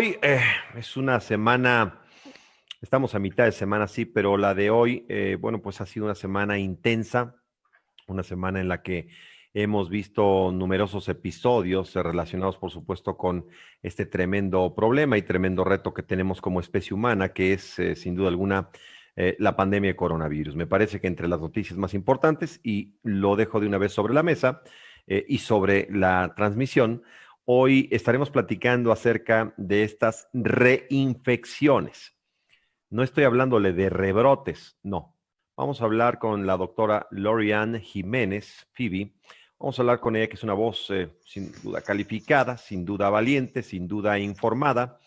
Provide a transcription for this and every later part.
Hoy es una semana, estamos a mitad de semana, sí, pero la de hoy, bueno, pues ha sido una semana intensa, una semana en la que hemos visto numerosos episodios relacionados, por supuesto, con este tremendo problema y tremendo reto que tenemos como especie humana, que es, sin duda alguna, la pandemia de coronavirus. Me parece que entre las noticias más importantes, y lo dejo de una vez sobre la mesa, y sobre la transmisión, hoy estaremos platicando acerca de estas reinfecciones. No estoy hablándole de rebrotes, no. Vamos a hablar con la doctora Lorianne Jiménez, Phoebe. Vamos a hablar con ella, que es una voz sin duda calificada, sin duda valiente, sin duda informada.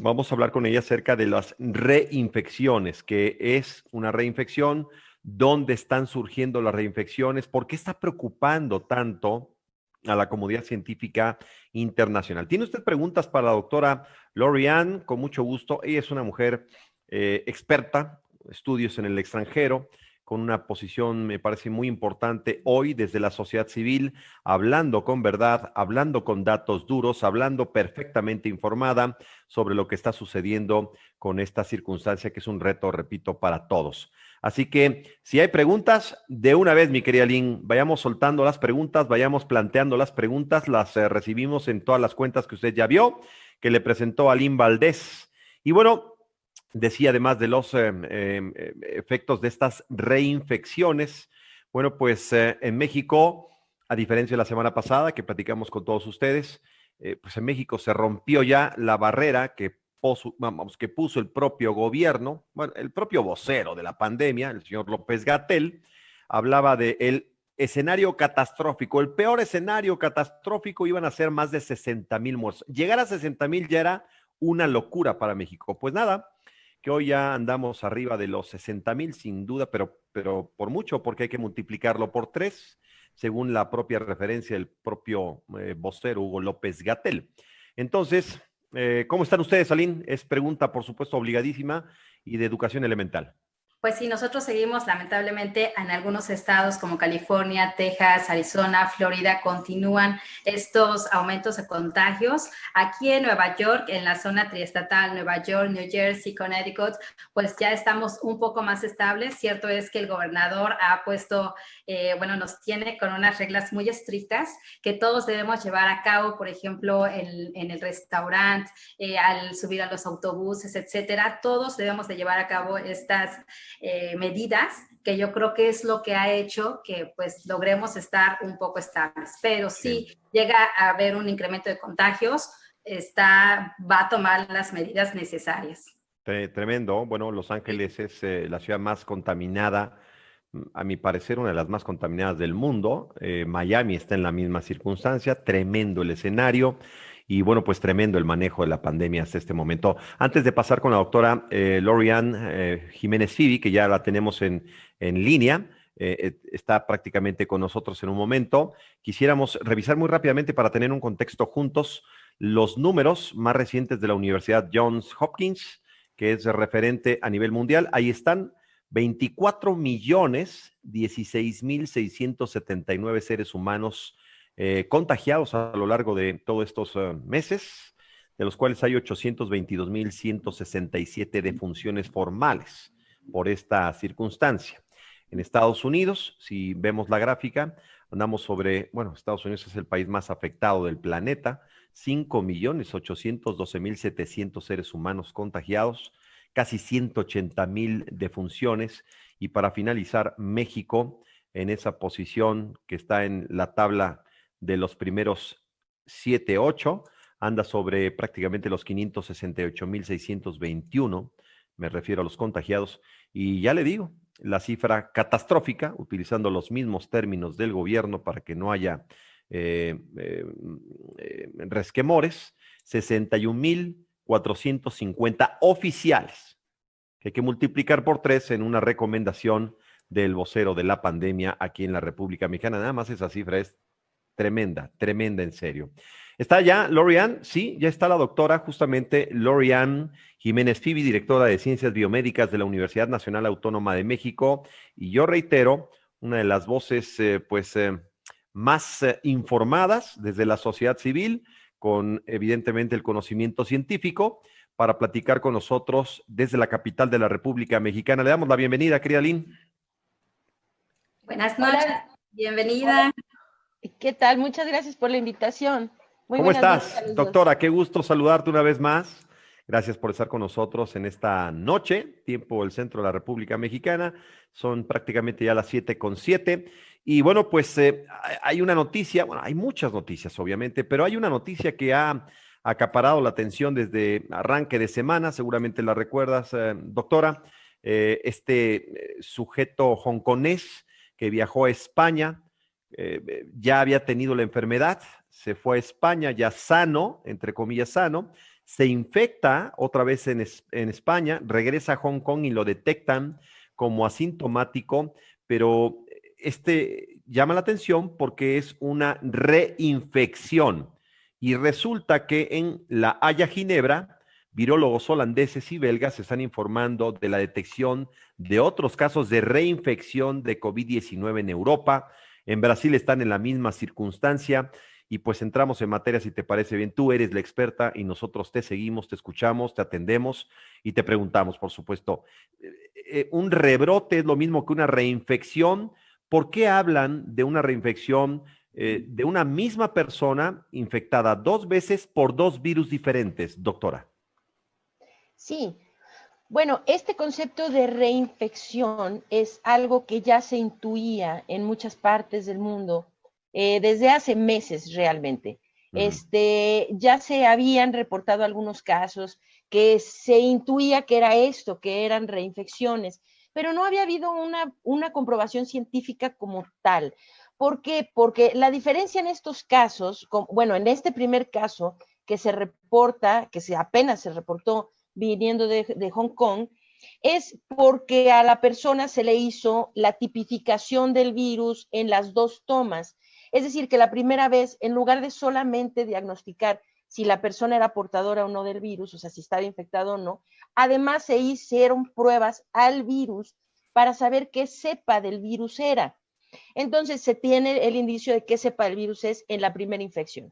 Vamos a hablar con ella acerca de las reinfecciones, que es una reinfección, dónde están surgiendo las reinfecciones, por qué está preocupando tanto a la comunidad científica internacional. ¿Tiene usted preguntas para la doctora Lorianne? Con mucho gusto. Ella es una mujer experta, estudios en el extranjero, con una posición, me parece, muy importante hoy desde la sociedad civil, hablando con verdad, hablando con datos duros, hablando perfectamente informada sobre lo que está sucediendo con esta circunstancia, que es un reto, repito, para todos. Así que si hay preguntas, de una vez, mi querida Lynn, vayamos soltando las preguntas, vayamos planteando las preguntas, las recibimos en todas las cuentas que usted ya vio, que le presentó a Lynn Valdés. Y bueno, decía, además de los efectos de estas reinfecciones, bueno, pues en México, a diferencia de la semana pasada que platicamos con todos ustedes, pues en México se rompió ya la barrera que puso el propio gobierno, bueno, el propio vocero de la pandemia, el señor López-Gatell, hablaba de el escenario catastrófico. El peor escenario catastrófico iban a ser más de 60,000 muertos. Llegar a 60,000 ya era una locura para México. Pues nada, que hoy ya andamos arriba de los 60,000 sin duda, pero por mucho, porque hay que multiplicarlo por 3, según la propia referencia del propio vocero Hugo López-Gatell. Entonces, ¿cómo están ustedes, Aline? Es pregunta, por supuesto, obligadísima y de educación elemental. Pues sí, nosotros seguimos lamentablemente en algunos estados como California, Texas, Arizona, Florida, continúan estos aumentos de contagios. Aquí en Nueva York, en la zona triestatal, Nueva York, New Jersey, Connecticut, pues ya estamos un poco más estables. Cierto es que el gobernador ha puesto, nos tiene con unas reglas muy estrictas que todos debemos llevar a cabo, por ejemplo, en el restaurante, al subir a los autobuses, etcétera. Todos debemos de llevar a cabo estas medidas, que yo creo que es lo que ha hecho que pues logremos estar un poco estables. Pero si llega a haber un incremento de contagios, va a tomar las medidas necesarias. Tremendo. Bueno, Los Ángeles es la ciudad más contaminada, a mi parecer, una de las más contaminadas del mundo. Miami está en la misma circunstancia. Tremendo el escenario. Y bueno, pues tremendo el manejo de la pandemia hasta este momento. Antes de pasar con la doctora Lorianne Jiménez Phoebe, que ya la tenemos en línea, está prácticamente con nosotros en un momento, quisiéramos revisar muy rápidamente para tener un contexto juntos los números más recientes de la Universidad Johns Hopkins, que es referente a nivel mundial. Ahí están 24,016,679 seres humanos contagiados a lo largo de todos estos meses, de los cuales hay 822,167 defunciones formales por esta circunstancia. En Estados Unidos, si vemos la gráfica, andamos sobre, bueno, Estados Unidos es el país más afectado del planeta, 5,812,700 seres humanos contagiados, casi 180,000 defunciones. Y para finalizar, México en esa posición que está en la tabla de los primeros 7, 8, anda sobre prácticamente los 568,621, me refiero a los contagiados, y ya le digo, la cifra catastrófica, utilizando los mismos términos del gobierno para que no haya resquemores, 61,450 oficiales, que hay que multiplicar por 3 en una recomendación del vocero de la pandemia aquí en la República Mexicana. Nada más esa cifra es tremenda, tremenda en serio. ¿Está ya Lorianne? Sí, ya está la doctora, justamente Lorianne Jiménez Phoebe, directora de Ciencias Biomédicas de la Universidad Nacional Autónoma de México. Y yo reitero, una de las voces más informadas desde la sociedad civil, con evidentemente el conocimiento científico para platicar con nosotros desde la capital de la República Mexicana. Le damos la bienvenida, querida Lynn. Buenas noches, bienvenida. ¿Qué tal? Muchas gracias por la invitación. Muy ¿Cómo buenas noches estás, a los doctora? dos. Qué gusto saludarte una vez más. Gracias por estar con nosotros en esta noche, tiempo del centro de la República Mexicana. Son prácticamente ya las 7:07. Y bueno, pues hay una noticia, bueno, hay muchas noticias obviamente, pero hay una noticia que ha acaparado la atención desde arranque de semana, seguramente la recuerdas, doctora. Sujeto hongkonés que viajó a España, ya había tenido la enfermedad, se fue a España ya sano, entre comillas sano, se infecta otra vez en España, regresa a Hong Kong y lo detectan como asintomático, pero llama la atención porque es una reinfección y resulta que en La Haya, Ginebra, virólogos holandeses y belgas están informando de la detección de otros casos de reinfección de COVID-19 en Europa. En Brasil están en la misma circunstancia y pues entramos en materia, si te parece bien. Tú eres la experta y nosotros te seguimos, te escuchamos, te atendemos y te preguntamos, por supuesto. ¿Un rebrote es lo mismo que una reinfección? ¿Por qué hablan de una reinfección de una misma persona infectada 2 veces por 2 virus diferentes, doctora? Sí, bueno, este concepto de reinfección es algo que ya se intuía en muchas partes del mundo desde hace meses realmente. Ya se habían reportado algunos casos que se intuía que era esto, que eran reinfecciones, pero no había habido una comprobación científica como tal. ¿Por qué? Porque la diferencia en estos casos, bueno, en este primer caso que se reporta, apenas se reportó viniendo de Hong Kong, es porque a la persona se le hizo la tipificación del virus en las 2 tomas. Es decir, que la primera vez, en lugar de solamente diagnosticar si la persona era portadora o no del virus, o sea, si estaba infectado o no, además se hicieron pruebas al virus para saber qué cepa del virus era. Entonces, se tiene el indicio de qué cepa del virus es en la primera infección.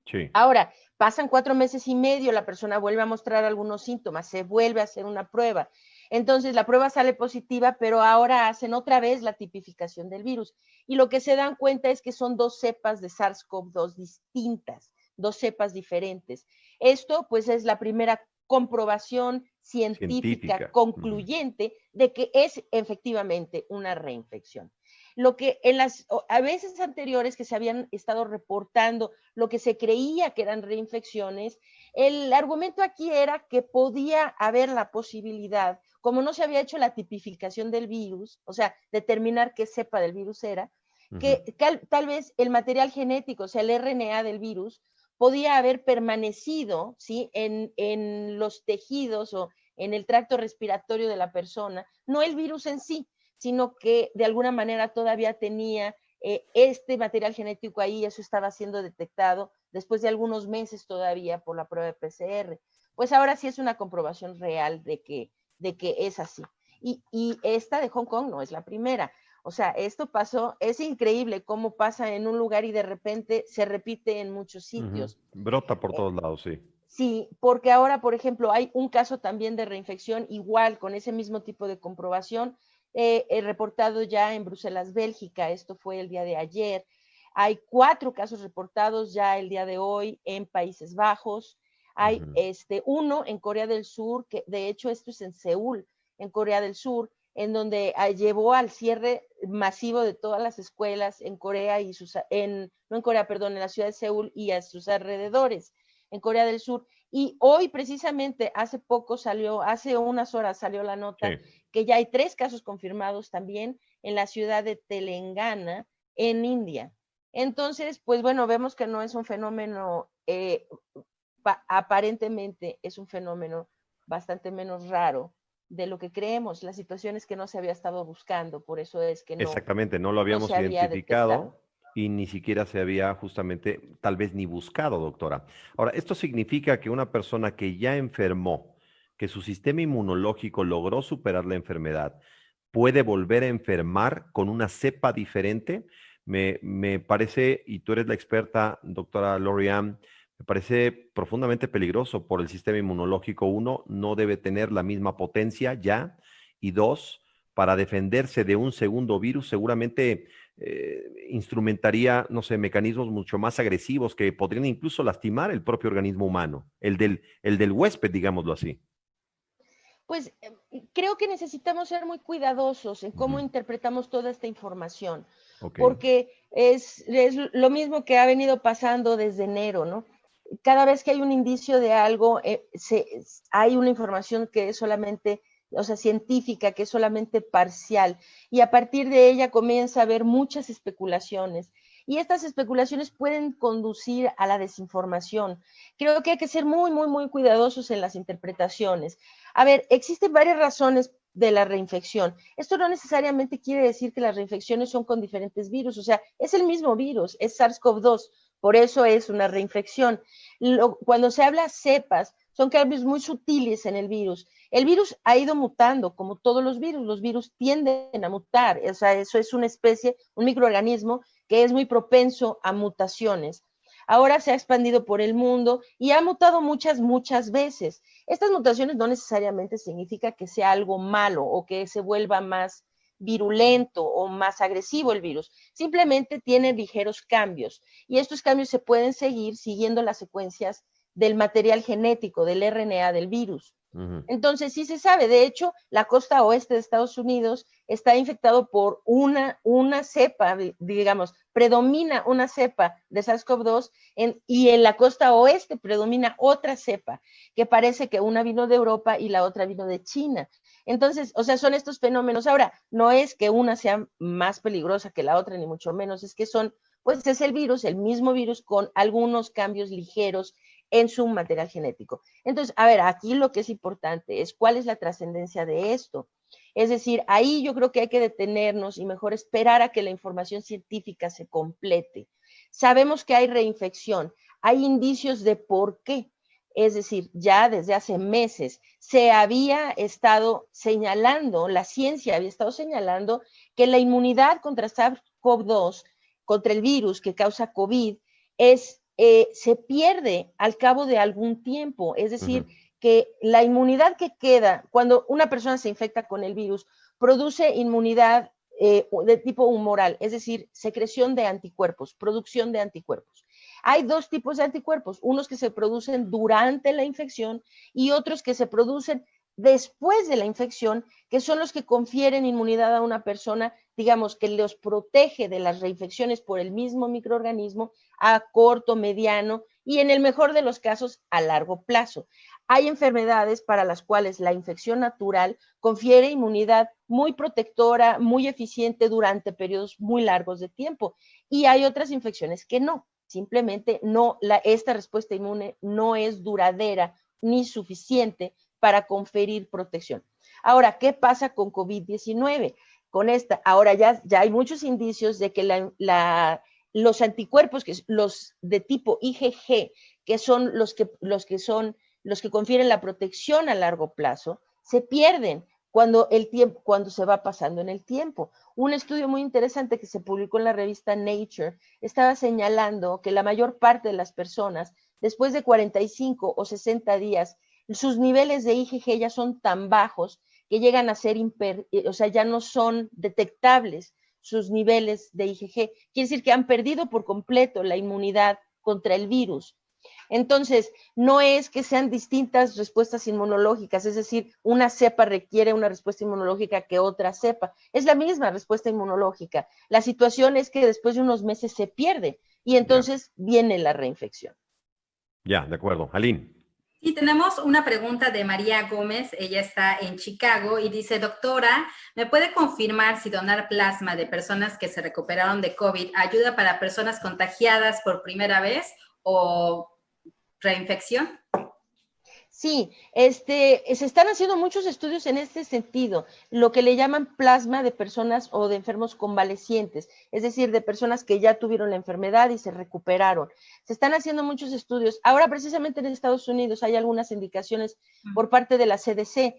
Sí. Ahora, pasan 4 meses y medio, la persona vuelve a mostrar algunos síntomas, se vuelve a hacer una prueba. Entonces, la prueba sale positiva, pero ahora hacen otra vez la tipificación del virus. Y lo que se dan cuenta es que son 2 cepas de SARS-CoV-2 distintas, 2 cepas diferentes. Esto, pues, es la primera comprobación científica concluyente de que es efectivamente una reinfección. Lo que en las a veces anteriores que se habían estado reportando, lo que se creía que eran reinfecciones, el argumento aquí era que podía haber la posibilidad, como no se había hecho la tipificación del virus, o sea, determinar qué cepa del virus era, que tal vez el material genético, o sea, el RNA del virus, podía haber permanecido, ¿sí?, en los tejidos o en el tracto respiratorio de la persona, no el virus en sí, sino que de alguna manera todavía tenía este material genético ahí, eso estaba siendo detectado después de algunos meses todavía por la prueba de PCR. Pues ahora sí es una comprobación real de que es así. Y esta de Hong Kong no es la primera. O sea, esto pasó, es increíble cómo pasa en un lugar y de repente se repite en muchos sitios. Brota por todos lados, sí. Sí, porque ahora, por ejemplo, hay un caso también de reinfección igual, con ese mismo tipo de comprobación, reportado ya en Bruselas, Bélgica. Esto fue el día de ayer. Hay 4 casos reportados ya el día de hoy en Países Bajos. Hay uno en Corea del Sur, que de hecho esto es en Seúl, en Corea del Sur, en donde llevó al cierre masivo de todas las escuelas en Corea y no en Corea, perdón, en la ciudad de Seúl y a sus alrededores, en Corea del Sur. Y hoy precisamente, hace unas horas salió la nota que ya hay 3 casos confirmados también en la ciudad de Telangana, en India. Entonces, pues bueno, vemos que no es un fenómeno, aparentemente es un fenómeno bastante menos raro de lo que creemos. La situación es que no se había estado buscando, por eso es que Exactamente, no lo habíamos identificado y ni siquiera se había justamente tal vez ni buscado, doctora. Ahora, esto significa que una persona que ya enfermó, que su sistema inmunológico logró superar la enfermedad, puede volver a enfermar con una cepa diferente. Me parece, y tú eres la experta, doctora Lori-Ann, Me parece profundamente peligroso por el sistema inmunológico. Uno, no debe tener la misma potencia ya. Y dos, para defenderse de un segundo virus, seguramente instrumentaría, no sé, mecanismos mucho más agresivos que podrían incluso lastimar el propio organismo humano, el del huésped, digámoslo así. Pues creo que necesitamos ser muy cuidadosos en cómo Ujú. interpretamos toda esta información, Ok. porque es lo mismo que ha venido pasando desde enero, ¿no? Cada vez que hay un indicio de algo, hay una información que es solamente, o sea, científica, que es solamente parcial, y a partir de ella comienza a haber muchas especulaciones. Y estas especulaciones pueden conducir a la desinformación. Creo que hay que ser muy, muy, muy cuidadosos en las interpretaciones. A ver, existen varias razones de la reinfección. Esto no necesariamente quiere decir que las reinfecciones son con diferentes virus, o sea, es el mismo virus, es SARS-CoV-2, por eso es una reinfección. Cuando se habla cepas, son cambios muy sutiles en el virus. El virus ha ido mutando, como todos los virus tienden a mutar, o sea, eso es una especie, un microorganismo que es muy propenso a mutaciones. Ahora se ha expandido por el mundo y ha mutado muchas, muchas veces. Estas mutaciones no necesariamente significa que sea algo malo o que se vuelva más virulento o más agresivo el virus, simplemente tiene ligeros cambios y estos cambios se pueden seguir siguiendo las secuencias del material genético, del RNA del virus. Ujú. Entonces, sí se sabe, de hecho, la costa oeste de Estados Unidos está infectado por una cepa, digamos, predomina una cepa de SARS-CoV-2 y en la costa oeste predomina otra cepa, que parece que una vino de Europa y la otra vino de China. Entonces, o sea, son estos fenómenos. Ahora, no es que una sea más peligrosa que la otra, ni mucho menos, es que son, pues es el virus, el mismo virus con algunos cambios ligeros en su material genético. Entonces, a ver, aquí lo que es importante es cuál es la trascendencia de esto. Es decir, ahí yo creo que hay que detenernos y mejor esperar a que la información científica se complete. Sabemos que hay reinfección, hay indicios de por qué. Es decir, ya desde hace meses se había estado señalando, la ciencia había estado señalando que la inmunidad contra SARS-CoV-2, contra el virus que causa COVID, se pierde al cabo de algún tiempo. Es decir, Ujú. que la inmunidad que queda cuando una persona se infecta con el virus produce inmunidad de tipo humoral, es decir, secreción de anticuerpos, producción de anticuerpos. Hay dos tipos de anticuerpos, unos que se producen durante la infección y otros que se producen después de la infección, que son los que confieren inmunidad a una persona, digamos, que los protege de las reinfecciones por el mismo microorganismo a corto, mediano y en el mejor de los casos a largo plazo. Hay enfermedades para las cuales la infección natural confiere inmunidad muy protectora, muy eficiente durante periodos muy largos de tiempo y hay otras infecciones que no. Simplemente no, esta respuesta inmune no es duradera ni suficiente para conferir protección. Ahora, ¿qué pasa con COVID-19? Con esta, ahora ya hay muchos indicios de que los anticuerpos, que los de tipo IgG, que son los que confieren la protección a largo plazo, se pierden cuando se va pasando en el tiempo. Un estudio muy interesante que se publicó en la revista Nature estaba señalando que la mayor parte de las personas, después de 45 o 60 días, sus niveles de IgG ya son tan bajos que llegan a ser, o sea, ya no son detectables sus niveles de IgG. Quiere decir que han perdido por completo la inmunidad contra el virus. Entonces, no es que sean distintas respuestas inmunológicas, es decir, una cepa requiere una respuesta inmunológica que otra cepa. Es la misma respuesta inmunológica. La situación es que después de unos meses se pierde y Ya, entonces viene la reinfección. ya, de acuerdo. Aline. Sí, tenemos una pregunta de María Gómez. Ella está en Chicago y dice, doctora, ¿me puede confirmar si donar plasma de personas que se recuperaron de COVID ayuda para personas contagiadas por primera vez o reinfección? Sí, se están haciendo muchos estudios en este sentido, lo que le llaman plasma de personas o de enfermos convalecientes, es decir, de personas que ya tuvieron la enfermedad y se recuperaron. Se están haciendo muchos estudios. Ahora, precisamente en Estados Unidos, hay algunas indicaciones por parte de la CDC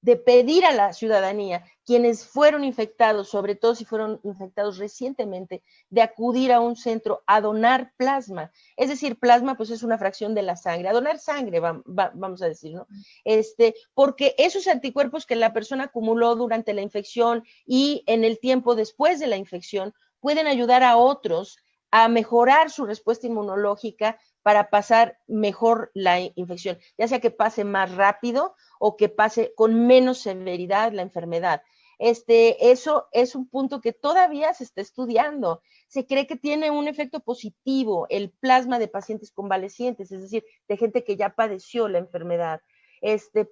de pedir a la ciudadanía, quienes fueron infectados, sobre todo si fueron infectados recientemente, de acudir a un centro a donar plasma. Es decir, plasma pues es una fracción de la sangre, a donar sangre, vamos a decir, ¿no? Porque esos anticuerpos que la persona acumuló durante la infección y en el tiempo después de la infección pueden ayudar a otros a mejorar su respuesta inmunológica para pasar mejor la infección, ya sea que pase más rápido o que pase con menos severidad la enfermedad. Eso es un punto que todavía se está estudiando. Se cree que tiene un efecto positivo el plasma de pacientes convalecientes, es decir, de gente que ya padeció la enfermedad.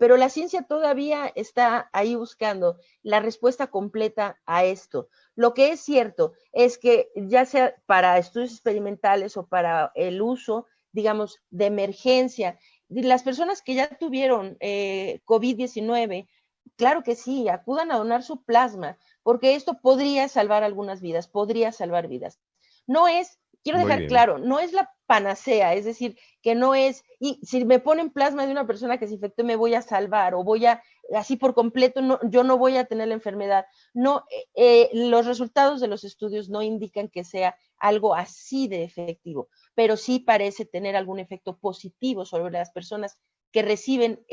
Pero la ciencia todavía está ahí buscando la respuesta completa a esto. Lo que es cierto es que ya sea para estudios experimentales o para el uso, digamos, de emergencia, las personas que ya tuvieron COVID-19, claro que sí, acudan a donar su plasma, porque esto podría salvar algunas vidas, podría salvar vidas. No es, quiero dejar claro, no es la panacea, es decir, que no es, y si me ponen plasma de una persona que se infectó me voy a salvar o voy a, así por completo, no, yo no voy a tener la enfermedad. No, los resultados de los estudios no indican que sea algo así de efectivo, pero sí parece tener algún efecto positivo sobre las personas que reciben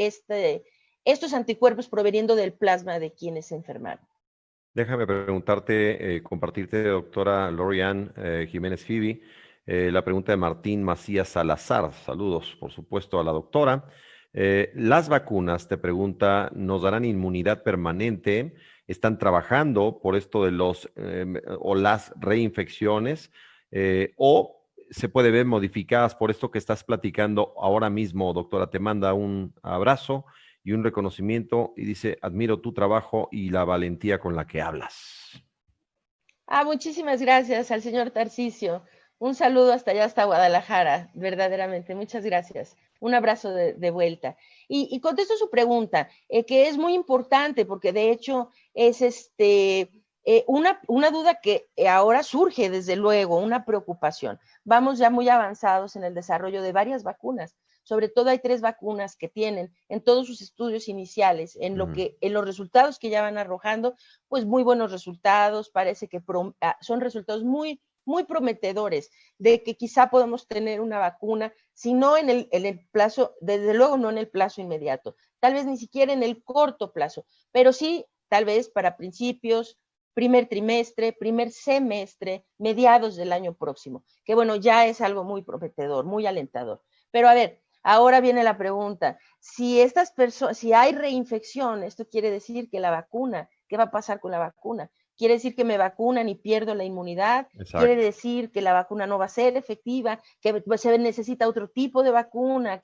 estos anticuerpos proveniendo del plasma de quienes se enfermaron. Déjame preguntarte, compartirte, doctora Lori-Ann Jiménez Fibi, la pregunta de Martín Macías Salazar. Saludos, por supuesto, a la doctora. Las vacunas, te pregunta, ¿nos darán inmunidad permanente? ¿Están trabajando por esto de los o las reinfecciones? ¿O se puede ver modificadas por esto que estás platicando ahora mismo, doctora? Te manda un abrazo y un reconocimiento y dice, admiro tu trabajo y la valentía con la que hablas. Muchísimas gracias al señor Tarcisio. Un saludo hasta allá, hasta Guadalajara, verdaderamente. Muchas gracias. Un abrazo de vuelta. Y contesto su pregunta, que es muy importante porque de hecho es una duda que ahora surge, desde luego, una preocupación. Vamos ya muy avanzados en el desarrollo de varias vacunas. Sobre todo hay 3 vacunas que tienen en todos sus estudios iniciales, en los resultados que ya van arrojando, pues muy buenos resultados, parece que son resultados muy, muy prometedores de que quizá podemos tener una vacuna, si no en el plazo, desde luego no en el plazo inmediato, tal vez ni siquiera en el corto plazo, pero sí tal vez para principios, primer trimestre, primer semestre, mediados del año próximo, que bueno, ya es algo muy prometedor, muy alentador. Pero a ver, ahora viene la pregunta, si hay reinfección, esto quiere decir que la vacuna, ¿qué va a pasar con la vacuna? ¿Quiere decir que me vacunan y pierdo la inmunidad? Exacto. ¿Quiere decir que la vacuna no va a ser efectiva? ¿Que se necesita otro tipo de vacuna?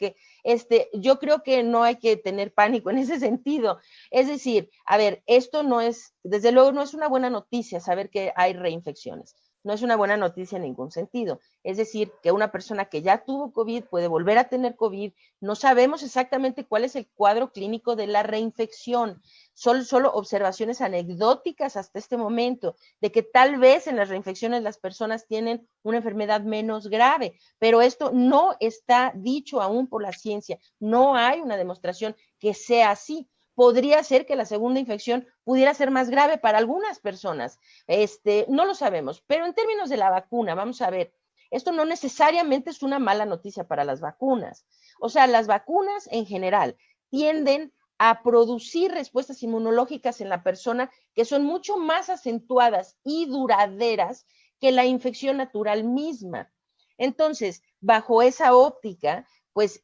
Yo creo que no hay que tener pánico en ese sentido. Es decir, a ver, esto no es, desde luego no es una buena noticia saber que hay reinfecciones. No es una buena noticia en ningún sentido. Es decir, que una persona que ya tuvo COVID puede volver a tener COVID. No sabemos exactamente cuál es el cuadro clínico de la reinfección. Solo observaciones anecdóticas hasta este momento de que tal vez en las reinfecciones las personas tienen una enfermedad menos grave, pero esto no está dicho aún por la ciencia. No hay una demostración que sea así. Podría ser que la segunda infección pudiera ser más grave para algunas personas. No lo sabemos, pero en términos de la vacuna, vamos a ver, esto no necesariamente es una mala noticia para las vacunas. O sea, las vacunas en general tienden a producir respuestas inmunológicas en la persona que son mucho más acentuadas y duraderas que la infección natural misma. Entonces, bajo esa óptica, pues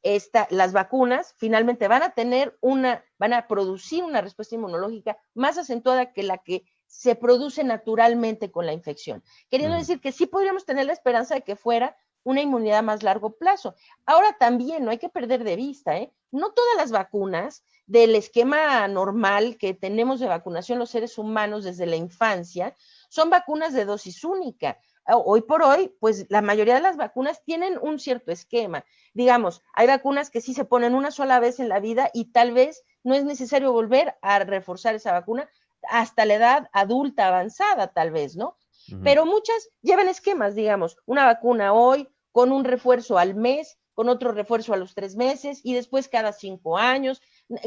las vacunas finalmente van a producir una respuesta inmunológica más acentuada que la que se produce naturalmente con la infección. Queriendo decir que sí podríamos tener la esperanza de que fuera una inmunidad a más largo plazo. Ahora también no hay que perder de vista, no todas las vacunas del esquema normal que tenemos de vacunación los seres humanos desde la infancia son vacunas de dosis única. Hoy por hoy, pues la mayoría de las vacunas tienen un cierto esquema. Digamos, hay vacunas que sí se ponen una sola vez en la vida y tal vez no es necesario volver a reforzar esa vacuna hasta la edad adulta avanzada, tal vez, ¿no? Pero muchas llevan esquemas, digamos, una vacuna hoy con un refuerzo al mes, con otro refuerzo a los 3 meses y después cada 5 años,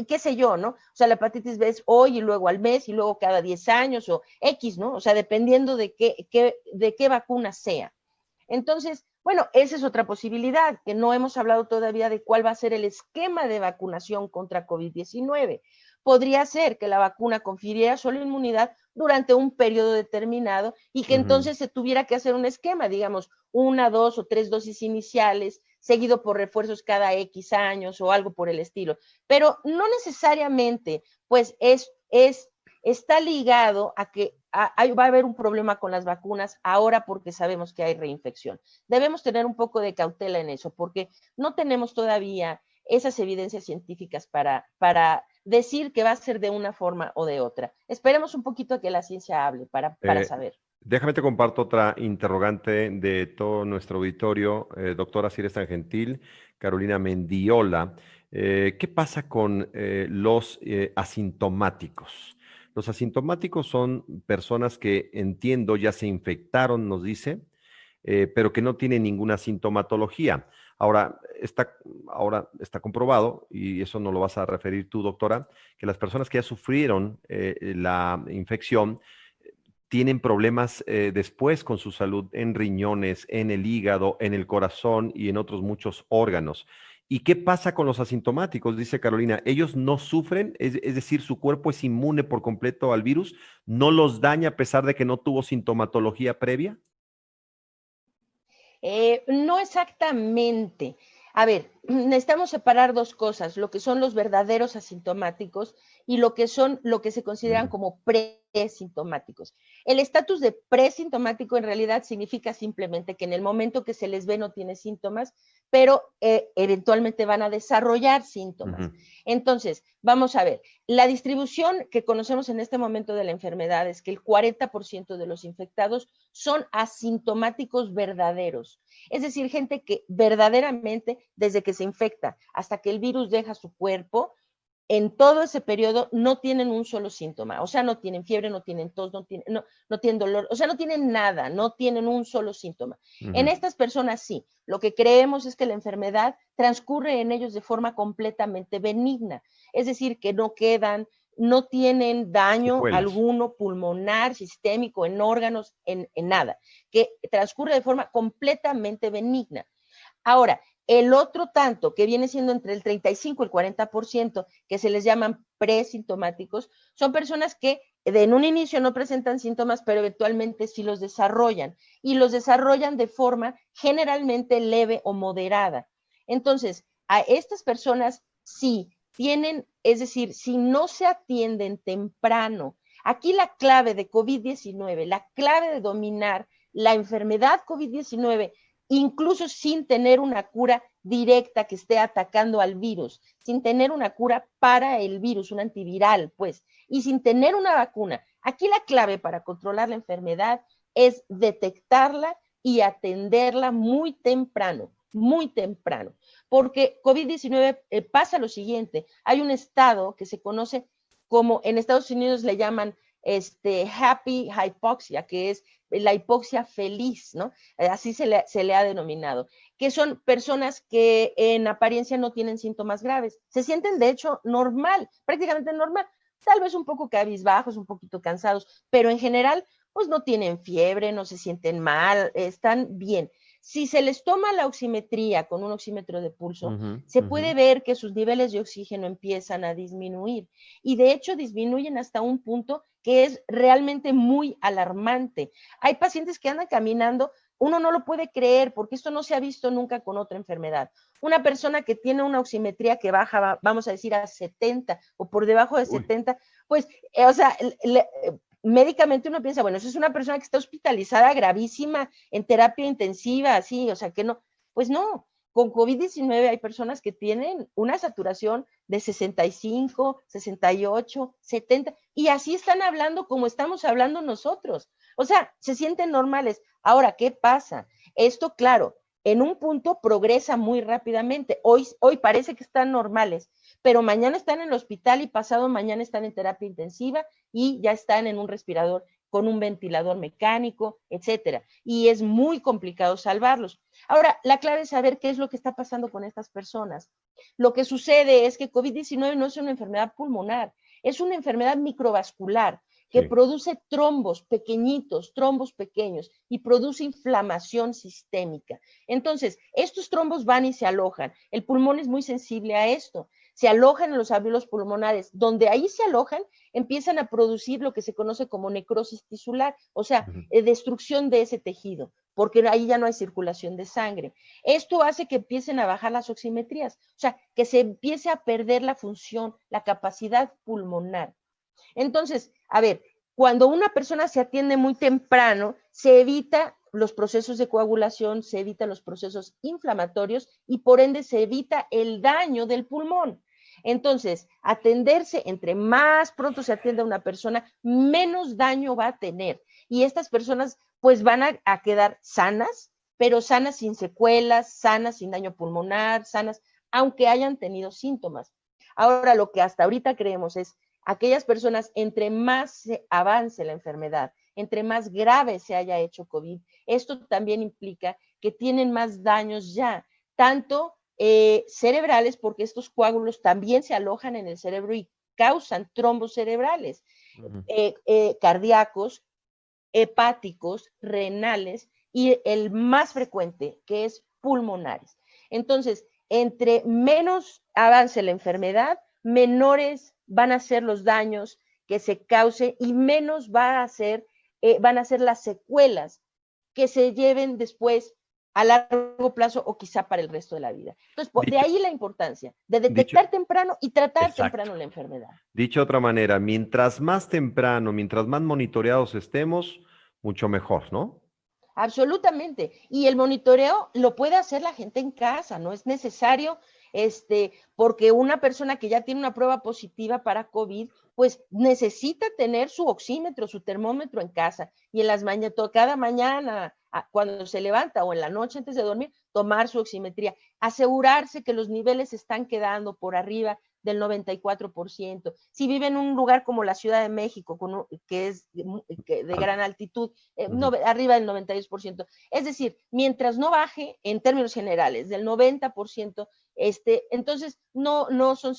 qué sé yo, ¿no? O sea, la hepatitis B es hoy y luego al mes y luego cada 10 años o X, ¿no? O sea, dependiendo de qué vacuna sea. Entonces, bueno, esa es otra posibilidad, que no hemos hablado todavía de cuál va a ser el esquema de vacunación contra COVID-19. Podría ser que la vacuna confiriera solo inmunidad durante un periodo determinado y que entonces se tuviera que hacer un esquema, digamos, 1, 2 o 3 dosis iniciales, seguido por refuerzos cada X años o algo por el estilo. Pero no necesariamente, pues está ligado a que va a haber un problema con las vacunas ahora porque sabemos que hay reinfección. Debemos tener un poco de cautela en eso porque no tenemos todavía esas evidencias científicas para decir que va a ser de una forma o de otra. Esperemos un poquito a que la ciencia hable para saber. Déjame te comparto otra interrogante de todo nuestro auditorio, doctora Cires Gentil, Carolina Mendiola. ¿Qué pasa con los asintomáticos? Los asintomáticos son personas que, entiendo, ya se infectaron, nos dice, pero que no tienen ninguna sintomatología. Ahora está comprobado, y eso no lo vas a referir tú, doctora, que las personas que ya sufrieron la infección tienen problemas después con su salud en riñones, en el hígado, en el corazón y en otros muchos órganos. ¿Y qué pasa con los asintomáticos? Dice Carolina, ellos no sufren, es decir, su cuerpo es inmune por completo al virus, no los daña a pesar de que no tuvo sintomatología previa. No exactamente. A ver, necesitamos separar dos cosas, lo que son los verdaderos asintomáticos y lo que se consideran como presintomáticos. El estatus de presintomático en realidad significa simplemente que en el momento que se les ve no tiene síntomas, pero eventualmente van a desarrollar síntomas. Entonces, vamos a ver, la distribución que conocemos en este momento de la enfermedad es que el 40% de los infectados son asintomáticos verdaderos. Es decir, gente que verdaderamente, desde que se infecta hasta que el virus deja su cuerpo, en todo ese periodo no tienen un solo síntoma. O sea, no tienen fiebre, no tienen tos, no tienen dolor, o sea, no tienen nada, no tienen un solo síntoma. En estas personas sí, lo que creemos es que la enfermedad transcurre en ellos de forma completamente benigna. Es decir, que no tienen daño alguno pulmonar, sistémico, en órganos, en nada, que transcurre de forma completamente benigna. Ahora, el otro tanto, que viene siendo entre el 35 y el 40%, que se les llaman presintomáticos, son personas que en un inicio no presentan síntomas, pero eventualmente sí los desarrollan, y los desarrollan de forma generalmente leve o moderada. Entonces, a estas personas sí tienen, es decir, si no se atienden temprano, aquí la clave de COVID-19, la clave de dominar la enfermedad COVID-19, incluso sin tener una cura directa que esté atacando al virus, sin tener una cura para el virus, un antiviral, pues, y sin tener una vacuna. Aquí la clave para controlar la enfermedad es detectarla y atenderla muy temprano, porque COVID-19 pasa lo siguiente, hay un estado que se conoce como, en Estados Unidos le llaman happy hypoxia, que es la hipoxia feliz, ¿no? Así se le ha denominado, que son personas que en apariencia no tienen síntomas graves, se sienten de hecho normal, prácticamente normal, tal vez un poco cabizbajos, un poquito cansados, pero en general pues no tienen fiebre, no se sienten mal, están bien. Si se les toma la oximetría con un oxímetro de pulso, se puede ver que sus niveles de oxígeno empiezan a disminuir y de hecho disminuyen hasta un punto que es realmente muy alarmante. Hay pacientes que andan caminando, uno no lo puede creer porque esto no se ha visto nunca con otra enfermedad. Una persona que tiene una oximetría que baja, vamos a decir, a 70 o por debajo de 70, pues, o sea, médicamente uno piensa, bueno, eso es una persona que está hospitalizada gravísima en terapia intensiva, así, o sea, que no, pues no, con COVID-19 hay personas que tienen una saturación de 65, 68, 70, y así están hablando como estamos hablando nosotros. O sea, se sienten normales. Ahora, ¿qué pasa? Esto, claro, en un punto progresa muy rápidamente. Hoy parece que están normales, pero mañana están en el hospital y pasado mañana están en terapia intensiva y ya están en un respirador con un ventilador mecánico, etcétera. Y es muy complicado salvarlos. Ahora, la clave es saber qué es lo que está pasando con estas personas. Lo que sucede es que COVID-19 no es una enfermedad pulmonar, es una enfermedad microvascular que produce trombos pequeñitos, trombos pequeños, y produce inflamación sistémica. Entonces, estos trombos van y se alojan. El pulmón es muy sensible a esto. Se alojan en los alvéolos pulmonares. Donde ahí se alojan, empiezan a producir lo que se conoce como necrosis tisular, o sea, destrucción de ese tejido, porque ahí ya no hay circulación de sangre. Esto hace que empiecen a bajar las oximetrías, o sea, que se empiece a perder la función, la capacidad pulmonar. Entonces, a ver, cuando una persona se atiende muy temprano, se evita los procesos de coagulación, se evitan los procesos inflamatorios y por ende se evita el daño del pulmón. Entonces, atenderse, entre más pronto se atienda a una persona, menos daño va a tener. Y estas personas pues van a quedar sanas, pero sanas sin secuelas, sanas sin daño pulmonar, sanas, aunque hayan tenido síntomas. Ahora, lo que hasta ahorita creemos es aquellas personas, entre más se avance la enfermedad, entre más grave se haya hecho COVID, esto también implica que tienen más daños ya, tanto cerebrales, porque estos coágulos también se alojan en el cerebro y causan trombos cerebrales, cardíacos, hepáticos, renales y el más frecuente, que es pulmonares. Entonces, entre menos avance la enfermedad, menores van a ser los daños que se causen y menos van a ser las secuelas que se lleven después a largo plazo o quizá para el resto de la vida. Entonces, de ahí la importancia de detectar temprano y tratar temprano la enfermedad. Dicho de otra manera, mientras más temprano, mientras más monitoreados estemos, mucho mejor, ¿no? Absolutamente. Y el monitoreo lo puede hacer la gente en casa, no es necesario, porque una persona que ya tiene una prueba positiva para COVID, pues necesita tener su oxímetro, su termómetro en casa y en las mañanas, cada mañana, cuando se levanta o en la noche antes de dormir, tomar su oximetría, asegurarse que los niveles están quedando por arriba del 94%. Si vive en un lugar como la Ciudad de México, que es de gran altitud, arriba del 92%. Es decir, mientras no baje en términos generales del 90%, entonces no son,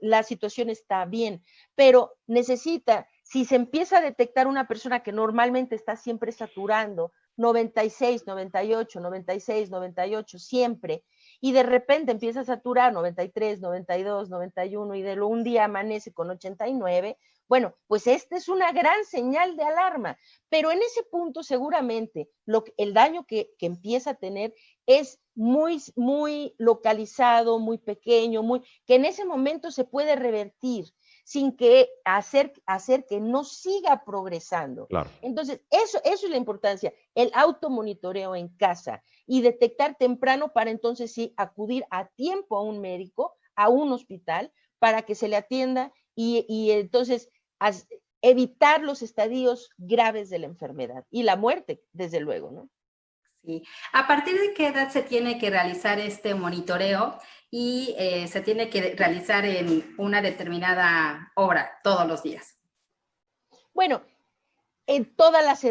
la situación está bien, pero necesita, si se empieza a detectar una persona que normalmente está siempre saturando, 96, 98, 96, 98, siempre, y de repente empieza a saturar 93, 92, 91 y de un día amanece con 89, bueno, pues esta es una gran señal de alarma, pero en ese punto seguramente el daño que empieza a tener es muy, muy localizado, muy pequeño, que en ese momento se puede revertir sin que hacer que no siga progresando. Claro. Entonces, eso es la importancia, el automonitoreo en casa y detectar temprano para entonces sí acudir a tiempo a un médico, a un hospital, para que se le atienda y entonces evitar los estadios graves de la enfermedad y la muerte, desde luego, ¿no? Sí. ¿A partir de qué edad se tiene que realizar este monitoreo y se tiene que realizar en una determinada hora, todos los días? Bueno, en todas las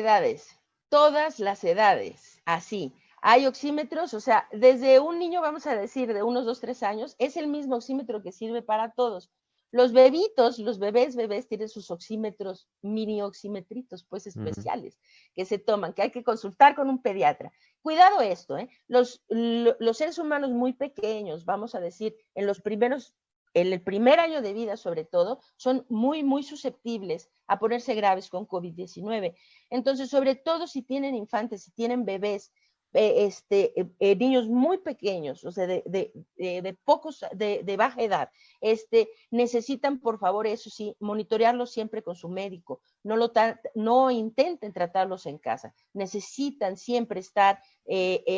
edades, así. Hay oxímetros, o sea, desde un niño, vamos a decir, de unos 2, 3 años, es el mismo oxímetro que sirve para todos. Los bebés tienen sus oxímetros, mini oximetritos, pues especiales, que se toman, que hay que consultar con un pediatra. Cuidado esto, los seres humanos muy pequeños, vamos a decir, en el primer año de vida sobre todo, son muy, muy susceptibles a ponerse graves con COVID-19. Entonces, sobre todo si tienen infantes, si tienen bebés, niños muy pequeños, o sea, de baja edad, necesitan, por favor, eso sí, monitorearlos siempre con su médico. No intenten tratarlos en casa. Necesitan siempre estar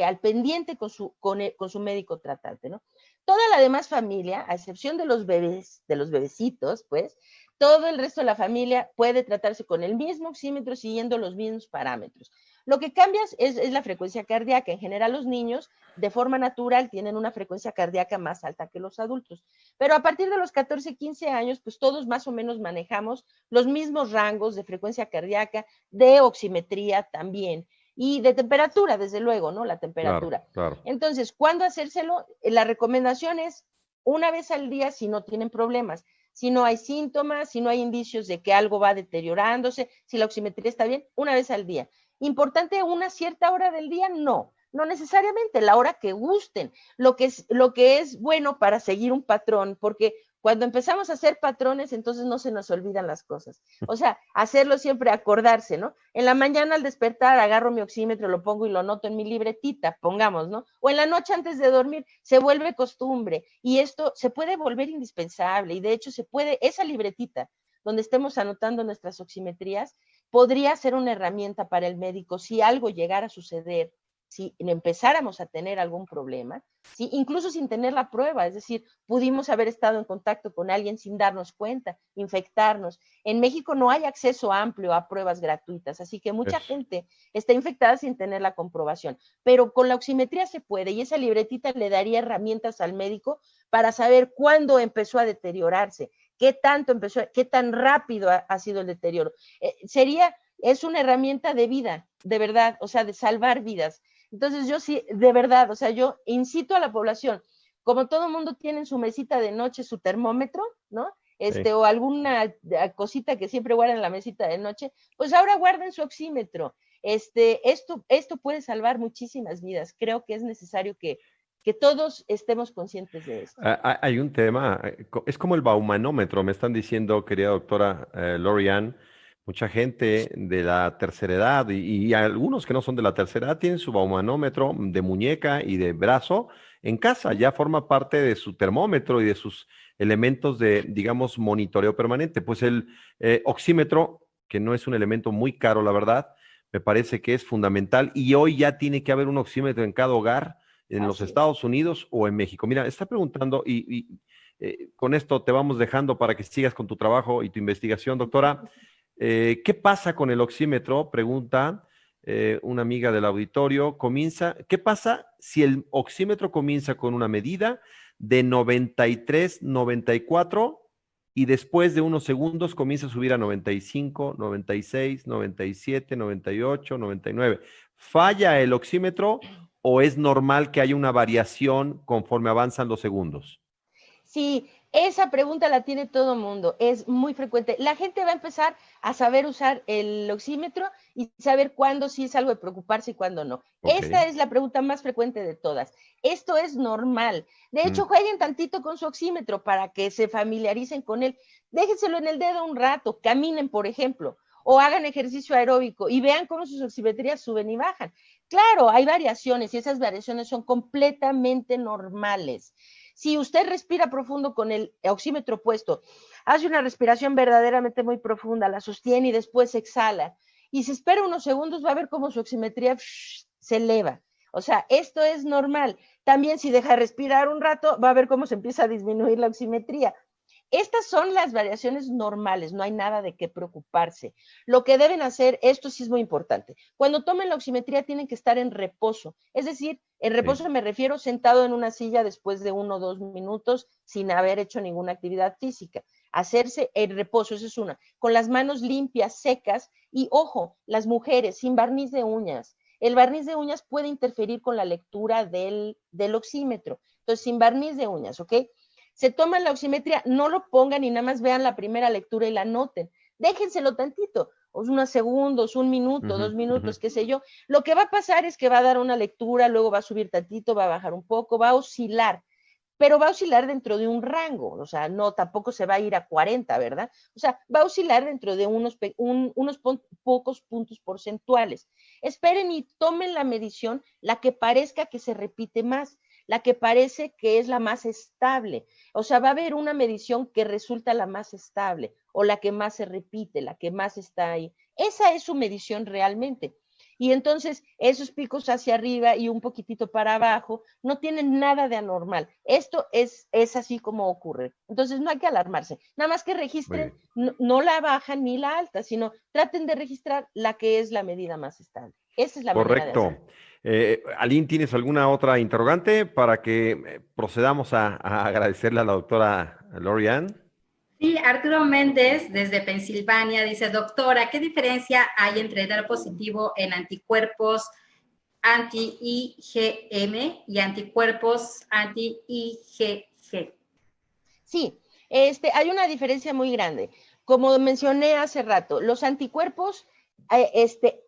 al pendiente con su médico tratante, ¿no? Toda la demás familia, a excepción de los bebecitos, pues, todo el resto de la familia puede tratarse con el mismo oxímetro siguiendo los mismos parámetros. Lo que cambia es la frecuencia cardíaca. En general los niños de forma natural tienen una frecuencia cardíaca más alta que los adultos. Pero a partir de los 14, 15 años, pues todos más o menos manejamos los mismos rangos de frecuencia cardíaca, de oximetría también, y de temperatura, desde luego, ¿no? La Claro, temperatura. claro. Entonces, ¿cuándo hacérselo? La recomendación es una vez al día si no tienen problemas, si no hay síntomas, si no hay indicios de que algo va deteriorándose, si la oximetría está bien, una vez al día. Importante una cierta hora del día, no necesariamente, la hora que gusten, lo que es bueno para seguir un patrón, porque cuando empezamos a hacer patrones, entonces no se nos olvidan las cosas. O sea, hacerlo siempre, acordarse, ¿no? En la mañana al despertar agarro mi oxímetro, lo pongo y lo noto en mi libretita, pongamos, ¿no? O en la noche antes de dormir, se vuelve costumbre y esto se puede volver indispensable y de hecho se puede, esa libretita donde estemos anotando nuestras oximetrías, podría ser una herramienta para el médico si algo llegara a suceder, si empezáramos a tener algún problema, ¿sí? Incluso sin tener la prueba, es decir, pudimos haber estado en contacto con alguien sin darnos cuenta, infectarnos. En México no hay acceso amplio a pruebas gratuitas, así que mucha gente está infectada sin tener la comprobación, pero con la oximetría se puede y esa libretita le daría herramientas al médico para saber cuándo empezó a deteriorarse, qué tanto empezó, qué tan rápido ha sido el deterioro. Es una herramienta de vida, de verdad, o sea, de salvar vidas. Entonces yo sí, de verdad, o sea, yo incito a la población, como todo mundo tiene en su mesita de noche su termómetro, ¿no? O alguna cosita que siempre guardan en la mesita de noche, pues ahora guarden su oxímetro. Esto puede salvar muchísimas vidas. Creo que es necesario que todos estemos conscientes de esto. Hay un tema, es como el baumanómetro, me están diciendo, querida doctora Lorian, mucha gente de la tercera edad y algunos que no son de la tercera edad tienen su baumanómetro de muñeca y de brazo en casa, ya forma parte de su termómetro y de sus elementos de, digamos, monitoreo permanente. Pues el oxímetro, que no es un elemento muy caro, la verdad, me parece que es fundamental y hoy ya tiene que haber un oxímetro en cada hogar en los Estados Unidos o en México. Mira, está preguntando con esto te vamos dejando para que sigas con tu trabajo y tu investigación, doctora. ¿Qué pasa con el oxímetro? Pregunta una amiga del auditorio. ¿Qué pasa si el oxímetro comienza con una medida de 93, 94 y después de unos segundos comienza a subir a 95, 96, 97, 98, 99? ¿Falla el oxímetro o es normal que haya una variación conforme avanzan los segundos? Sí, esa pregunta la tiene todo el mundo, es muy frecuente. La gente va a empezar a saber usar el oxímetro y saber cuándo sí es algo de preocuparse y cuándo no. Okay. Esta es la pregunta más frecuente de todas. Esto es normal. De hecho, jueguen tantito con su oxímetro para que se familiaricen con él. Déjenselo en el dedo un rato, caminen, por ejemplo, o hagan ejercicio aeróbico y vean cómo sus oximetrías suben y bajan. Claro, hay variaciones y esas variaciones son completamente normales. Si usted respira profundo con el oxímetro puesto, hace una respiración verdaderamente muy profunda, la sostiene y después exhala, y se espera unos segundos, va a ver cómo su oximetría se eleva. O sea, esto es normal. También si deja de respirar un rato, va a ver cómo se empieza a disminuir la oximetría. Estas son las variaciones normales, no hay nada de qué preocuparse. Lo que deben hacer, esto sí es muy importante, cuando tomen la oximetría tienen que estar en reposo, es decir, en reposo me refiero sentado en una silla después de 1 o 2 minutos sin haber hecho ninguna actividad física. Hacerse en reposo, eso es una, con las manos limpias, secas y ojo, las mujeres sin barniz de uñas. El barniz de uñas puede interferir con la lectura del oxímetro, entonces sin barniz de uñas, ¿ok? Se toman la oximetría, no lo pongan y nada más vean la primera lectura y la anoten. Déjenselo tantito, unos segundos, 1 minuto, 2 minutos, qué sé yo. Lo que va a pasar es que va a dar una lectura, luego va a subir tantito, va a bajar un poco, va a oscilar, pero va a oscilar dentro de un rango, o sea, no, tampoco se va a ir a 40, ¿verdad? O sea, va a oscilar dentro de unos pocos puntos porcentuales. Esperen y tomen la medición, la que parezca que se repite más, la que parece que es la más estable. O sea, va a haber una medición que resulta la más estable o la que más se repite, la que más está ahí. Esa es su medición realmente. Y entonces esos picos hacia arriba y un poquitito para abajo no tienen nada de anormal. Esto es así como ocurre. Entonces no hay que alarmarse. Nada más que registren no la baja ni la alta, sino traten de registrar la que es la medida más estable. Esa es la manera de hacerlo. Correcto. Aline, ¿tienes alguna otra interrogante para que procedamos a agradecerle a la doctora Lori-Ann? Sí, Arturo Méndez, desde Pensilvania, dice, doctora, ¿qué diferencia hay entre dar positivo en anticuerpos anti-IgM y anticuerpos anti-IgG? Sí, hay una diferencia muy grande. Como mencioné hace rato, los anticuerpos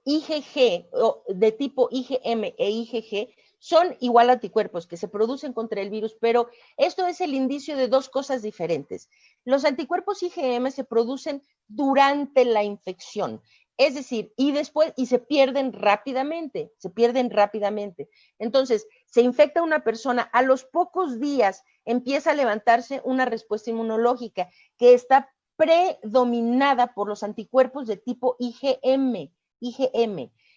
IgG o de tipo IgM e IgG son igual anticuerpos que se producen contra el virus, pero esto es el indicio de dos cosas diferentes. Los anticuerpos IgM se producen durante la infección, es decir, y se pierden rápidamente, Entonces, se infecta una persona, a los pocos días empieza a levantarse una respuesta inmunológica que está predominada por los anticuerpos de tipo IgM.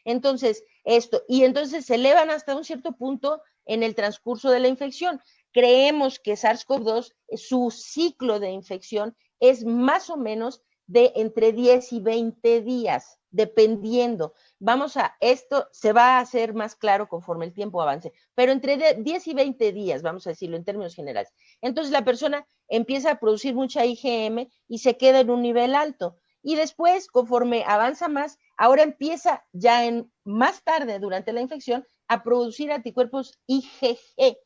Entonces, entonces se elevan hasta un cierto punto en el transcurso de la infección. Creemos que SARS-CoV-2, su ciclo de infección es más o menos de entre 10 y 20 días, dependiendo. Esto se va a hacer más claro conforme el tiempo avance, pero entre 10 y 20 días, vamos a decirlo en términos generales. Entonces la persona empieza a producir mucha IgM y se queda en un nivel alto. Y después, conforme avanza más, ahora empieza ya más tarde durante la infección a producir anticuerpos IgG.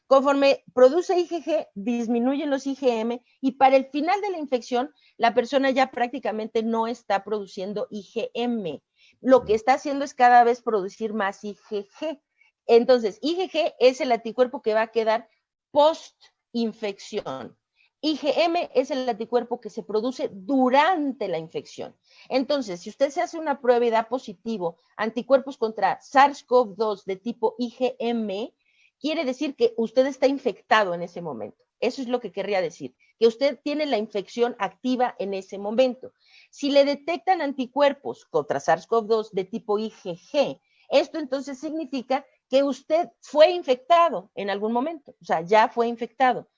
Conforme produce IgG, disminuyen los IgM y para el final de la infección, la persona ya prácticamente no está produciendo IgM. Lo que está haciendo es cada vez producir más IgG. Entonces, IgG es el anticuerpo que va a quedar post-infección. IgM es el anticuerpo que se produce durante la infección. Entonces, si usted se hace una prueba y da positivo anticuerpos contra SARS-CoV-2 de tipo IgM, quiere decir que usted está infectado en ese momento. Eso es lo que querría decir, que usted tiene la infección activa en ese momento. Si le detectan anticuerpos contra SARS-CoV-2 de tipo IgG, esto entonces significa que usted fue infectado en algún momento, o sea, ya fue infectado.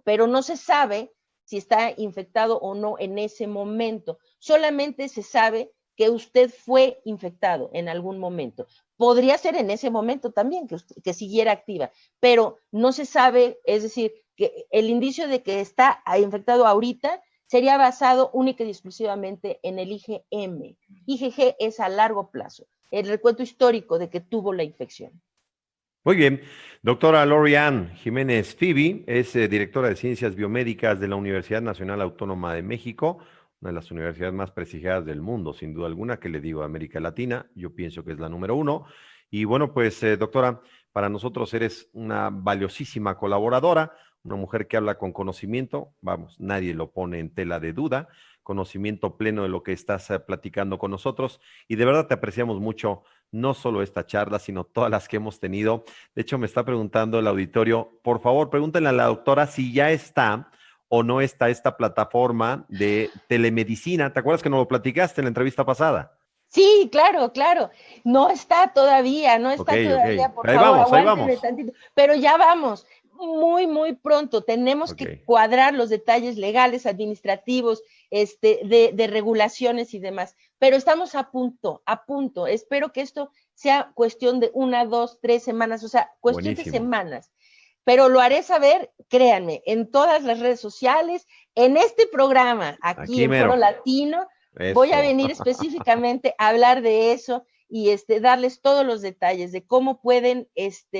Pero no se sabe si está infectado o no en ese momento. Solamente se sabe que usted fue infectado en algún momento. Podría ser en ese momento también que siguiera activa, pero no se sabe, es decir, que el indicio de que está infectado ahorita sería basado única y exclusivamente en el IgM. IgG es a largo plazo, el recuento histórico de que tuvo la infección. Muy bien. Doctora Lori-Ann Jiménez Fibi es directora de Ciencias Biomédicas de la Universidad Nacional Autónoma de México, una de las universidades más prestigiadas del mundo, sin duda alguna, que le digo América Latina, yo pienso que es la número uno. Y bueno, pues doctora, para nosotros eres una valiosísima colaboradora, una mujer que habla con conocimiento, vamos, nadie lo pone en tela de duda, conocimiento pleno de lo que estás platicando con nosotros y de verdad te apreciamos mucho, no solo esta charla, sino todas las que hemos tenido. De hecho, me está preguntando el auditorio, por favor, pregúntenle a la doctora si ya está o no está esta plataforma de telemedicina. ¿Te acuerdas que nos lo platicaste en la entrevista pasada? Sí, claro, claro. No está todavía, Ok, ok. por Ahí favor, vamos, ahí aguánteme vamos. tantito. Pero ya vamos, muy, muy pronto. Tenemos Ok. que cuadrar los detalles legales, administrativos, de regulaciones y demás. Pero estamos a punto, a punto. Espero que esto sea cuestión de 1, 2, 3 semanas, o sea, cuestión de Buenísimo. semanas. Pero lo haré saber, créanme, en todas las redes sociales, en este programa, aquí Aquí en Foro mero. Latino. Voy a Eso. venir específicamente a hablar de eso y darles todos los detalles de cómo pueden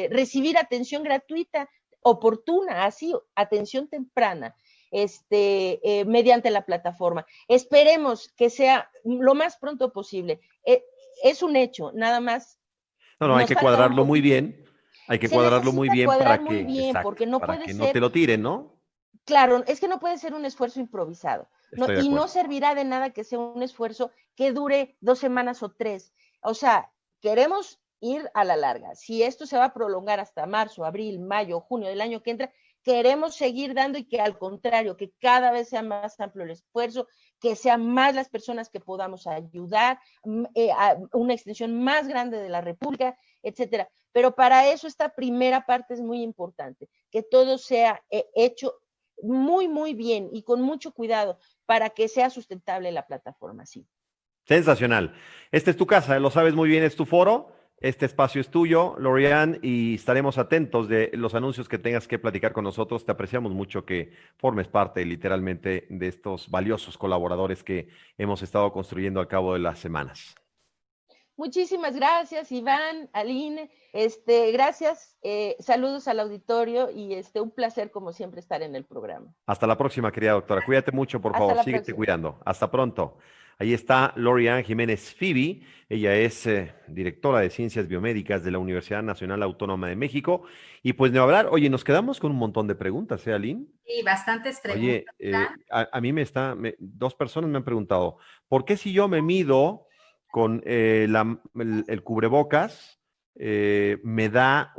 recibir atención gratuita, oportuna, así, atención temprana, mediante la plataforma. Esperemos que sea lo más pronto posible. Es un hecho, nada más. No, no, hay Nos que falta un cuadrarlo muy poquito. bien. Hay que Se cuadrarlo muy necesita bien cuadrar para muy que, bien, exacto, porque no para puede que no te ser. lo tiren, ¿no? Claro, es que no puede ser un esfuerzo improvisado, ¿no? Estoy de Y no acuerdo. servirá de nada que sea un esfuerzo que dure 2 semanas o 3. O sea, queremos ir a la larga. Si esto se va a prolongar hasta marzo, abril, mayo, junio del año que entra, queremos seguir dando y que al contrario, que cada vez sea más amplio el esfuerzo, que sean más las personas que podamos ayudar, a una extensión más grande de la República, etcétera. Pero para eso esta primera parte es muy importante, que todo sea hecho muy, muy bien y con mucho cuidado para que sea sustentable la plataforma, sí. Sensacional. Esta es tu casa, lo sabes muy bien, es tu foro. Este espacio es tuyo, Lorian, y estaremos atentos de los anuncios que tengas que platicar con nosotros. Te apreciamos mucho que formes parte literalmente de estos valiosos colaboradores que hemos estado construyendo al cabo de las semanas. Muchísimas gracias, Iván, Aline. Gracias, saludos al auditorio y un placer, como siempre, estar en el programa. Hasta la próxima, querida doctora. Cuídate mucho, por favor. Síguete cuidando. Hasta pronto. Ahí está Lorian Jiménez Fibi. Ella es directora de Ciencias Biomédicas de la Universidad Nacional Autónoma de México. Y pues de hablar, oye, nos quedamos con un montón de preguntas, Aline? Sí, bastantes preguntas. Oye, a mí dos personas me han preguntado, ¿por qué si yo me mido con el cubrebocas, me da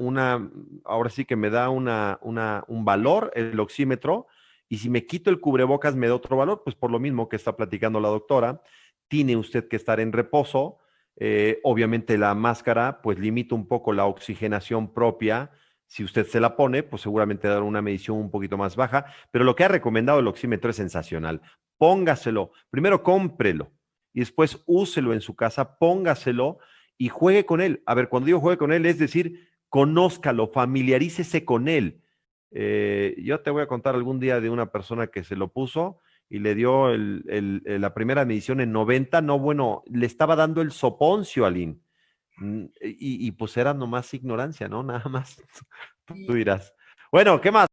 ahora sí que me da un valor, el oxímetro, y si me quito el cubrebocas me da otro valor? Pues por lo mismo que está platicando la doctora, tiene usted que estar en reposo. Obviamente la máscara pues limita un poco la oxigenación propia. Si usted se la pone, pues seguramente dará una medición un poquito más baja, pero lo que ha recomendado el oxímetro es sensacional. Póngaselo, primero cómprelo y después úselo en su casa, póngaselo y juegue con él. A ver, cuando digo juegue con él, es decir, conózcalo, familiarícese con él. Yo te voy a contar algún día de una persona que se lo puso y le dio la primera medición en 90, no, bueno, le estaba dando el soponcio, Aline. Y pues era nomás ignorancia, ¿no? Nada más. Tú dirás. Bueno, ¿qué más?